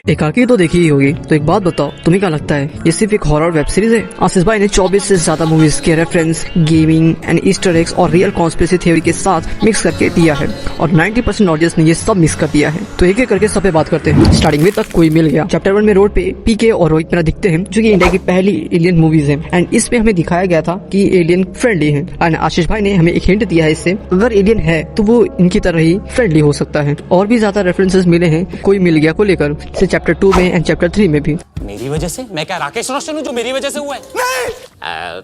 एकाकी तो देखी ही होगी, तो एक बात बताओ, तुम्हें क्या लगता है ये सिर्फ एक हॉरर वेब सीरीज है? आशीष भाई ने 24 से ज्यादा मूवीज के reference, gaming and Easter eggs और रियल कॉन्स्पिरेसी थ्योरी के साथ मिक्स करके दिया है और 90% ऑडियंस ने ये सब मिक्स कर दिया है। तो एक एक करके सब पे बात करते हैं। स्टार्टिंग में तक कोई मिल गया। चैप्टर 1 में रोड पे पीके और रोहित मेरा दिखते हैं, जो कि इंडिया की पहली एलियन मूवीज है एंड इसमें हमें दिखाया गया था कि एलियन फ्रेंडली है एंड आशीष भाई ने हमें एक हिंट दिया है इससे, अगर एलियन है तो वो इनकी तरह ही फ्रेंडली हो सकता है। और भी ज्यादा रेफरेंसेस मिले हैं कोई मिल गया को लेकर, जैसे चैप्टर 2 में एंड चैप्टर 3 में भी। मेरी वजह से? मैं क्या राकेश रोशन हूँ जो मेरी वजह से हुआ है? नहीं।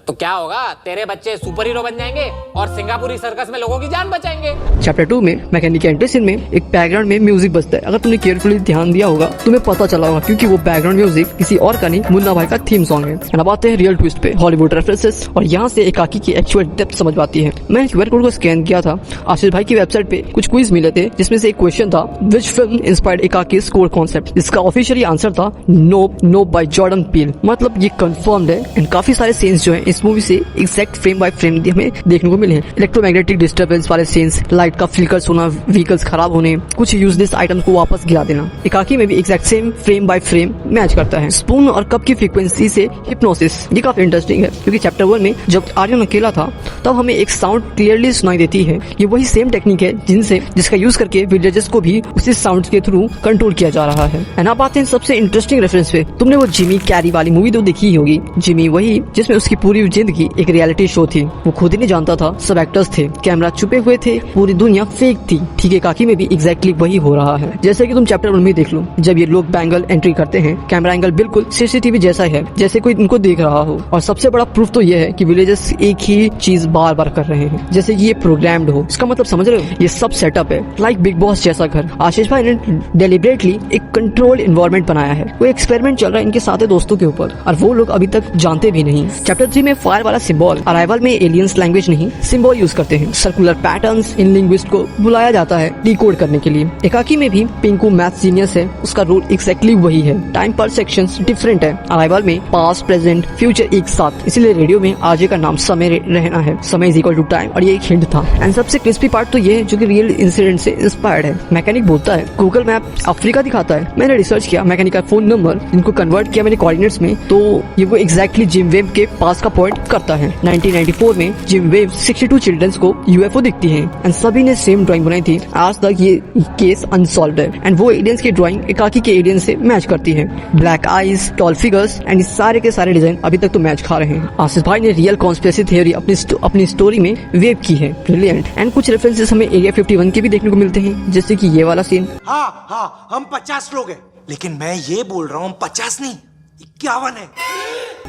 तो क्या होगा, तेरे बच्चे सुपर हीरो बन जाएंगे और सिंगापुरी सर्कस में लोगों की जान बचाएंगे। चैप्टर 2 में मैकेनिक के एंट्री सीन में एक बैकग्राउंड में म्यूजिक बजता है। अगर तुमने केयरफुली ध्यान दिया होगा तुम्हें पता चला होगा, क्योंकि वो बैकग्राउंड म्यूजिक किसी और का नहीं, मुन्ना भाई का थीम सॉन्ग है। अब आते हैं रियल ट्विस्ट पे, हॉलीवुड रेफरेंसेस, और यहाँ से एकाकी की एक्चुअल डेप्थ समझ पाती है। मैंने क्यूआर कोड को स्कैन किया था, आशीष भाई की वेबसाइट पे कुछ क्विज मिले थे, जिसमें से एक क्वेश्चन था विच फिल्म इंस्पायर्ड एकाकी कोर कॉन्सेप्ट। इसका ऑफिशियली आंसर था नो बाय जॉर्डन पील। मतलब ये कंफर्म्ड है एंड काफी सारे सीन्स जो हैं इस मूवी से एग्जैक्ट फ्रेम बाय फ्रेम हमें देखने को मिले हैं। इलेक्ट्रोमैग्नेटिक डिस्टर्बेंस वाले सीन्स, लाइट का फ्लिकर्स होना, व्हीकल्स खराब होने, कुछ यूजलेस आइटम्स को वापस गिरा देना, एकाकी में भी exact same frame by frame match करता है। स्पून और कप की फ्रीक्वेंसी से हिप्नोसिस, ये काफी इंटरेस्टिंग है, क्योंकि चैप्टर 1 में जब आर्यन अकेला था तब हमें एक साउंड क्लियरली सुनाई देती है। ये वही सेम टेक्निक है जिसका यूज करके विलेजर्स को भी उसी साउंड के थ्रू कंट्रोल किया जा रहा है। एंड अब आते हैं सबसे इंटरेस्टिंग रेफरेंस पे। तुमने वो जिमी कैरी वाली मूवी तो देखी ही होगी। जिमी वही जिसमें उसकी पूरी जिंदगी एक रियलिटी शो थी। वो खुद ही नहीं जानता था, सब एक्टर्स थे, कैमरा छुपे हुए थे, पूरी दुनिया फेक थी। ठीक है, काकी में भी एग्जैक्टली वही हो रहा है। जैसे कि तुम चैप्टर 1 में देख लो, जब ये लोग बैंगल एंट्री करते हैं, कैमरा एंगल बिल्कुल सीसीटीवी जैसा है, जैसे कोई इनको देख रहा हो। और सबसे बड़ा प्रूफ तो ये है कि विलेजर्स एक ही चीज बार बार कर रहे हैं, जैसे ये प्रोग्राम्ड हो। इसका मतलब समझ रहे हो, ये सब सेटअप है, लाइक बिग बॉस जैसा घर। आशीष भाई ने डेलिबरेटली एक कंट्रोल्ड एनवायरनमेंट बनाया है। वो एक्सपेरिमेंट चल रहा है इनके साथ दोस्तों के ऊपर, और वो लोग अभी तक जानते भी नहीं। चैप्टर 3 में फायर वाला सिंबल, अराइवल में एलियंस लैंग्वेज नहीं सिंबल यूज करते हैं। सर्कुलर पैटर्न्स इन लिंग्विस्ट को बुलाया जाता है डिकोड करने के लिए। एकाकी में भी पिंकू मैथ जीनियस है, उसका रोल एक्जैक्टली वही है। टाइम पर सेक्शंस डिफरेंट है, अराइवल में पास्ट प्रेजेंट फ्यूचर एक साथ, इसीलिए रेडियो में आजे का नाम समय रहना है, समय इज इक्वल टू टाइम, और ये एक हिंट था। एंड सबसे क्रिस्पी पार्ट तो ये है जो कि रियल इंसिडेंट से इंस्पायर्ड है। मैकेनिक बोलता है गूगल मैप अफ्रीका दिखाता है। मैंने रिसर्च किया, मैकेनिक का फोन नंबर इनको कन्वर्ट किया मैंने कोऑर्डिनेट्स में, तो ये वो एक्जैक्टली जिम वेव के पास का पॉइंट करता है। 1994 में जिम वेव 62 चिल्ड्रंस को यूएफओ दिखती है एंड सभी ने सेम ड्राइंग बनाई थी। आज तक ये केस अनसॉल्व्ड है एंड वो एलियंस की ड्राइंग एकाकी के एलियंस से मैच करती है। Black eyes, tall figures and सारे के सारे डिजाइन अभी तक तो मैच खा रहे हैं। आशीष भाई ने रियल कॉन्स्पिरेसी थ्योरी अपनी स्टोरी में वेव की है, ब्रिलियंट। एंड कुछ रेफरेंसेस हमें एरिया 51 के भी देखने को मिलते हैं, जैसे कि ये वाला सीन। हाँ हम 50 लोग हैं, लेकिन मैं ये बोल रहा हूँ 50 नहीं 51 है।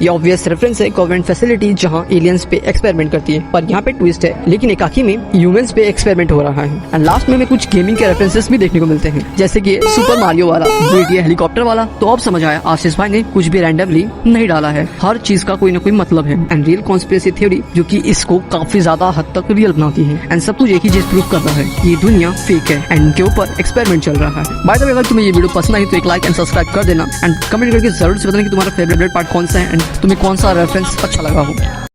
ये ऑब्वियस रेफरेंस है गवर्नमेंट फैसिलिटी जहाँ एलियंस पे एक्सपेरिमेंट करती है, पर यहाँ पे ट्विस्ट है, लेकिन एकाकी में ह्यूमंस पे एक्सपेरिमेंट हो रहा है। एंड लास्ट में हमें कुछ गेमिंग के रेफरेंसेस भी देखने को मिलते हैं, जैसे कि सुपर मारियो वाला, GTA हेलीकॉप्टर वाला। तो अब समझ आया, आशीष भाई ने कुछ भी रैंडमली नहीं डाला है, हर चीज का कोई ना कोई मतलब है। एंड रियल कॉन्स्पिरेसी थ्योरी जो कि इसको काफी ज्यादा हद तक रियल बनाती है। एंड सब कुछ एक ही चीज प्रूव कर रहा है, ये दुनिया फेक है एंड इनके ऊपर एक्सपेरिमेंट चल रहा है। बाय द वे, अगर तुम्हें ये वीडियो पसंद आई तो एक लाइक एंड सब्सक्राइब कर देना एंड कमेंट करके जरूर से बताना कि तुम्हारा फेवरेट पार्ट कौन सा है एंड तुम्हें कौन सा रेफरेंस अच्छा लगा हो।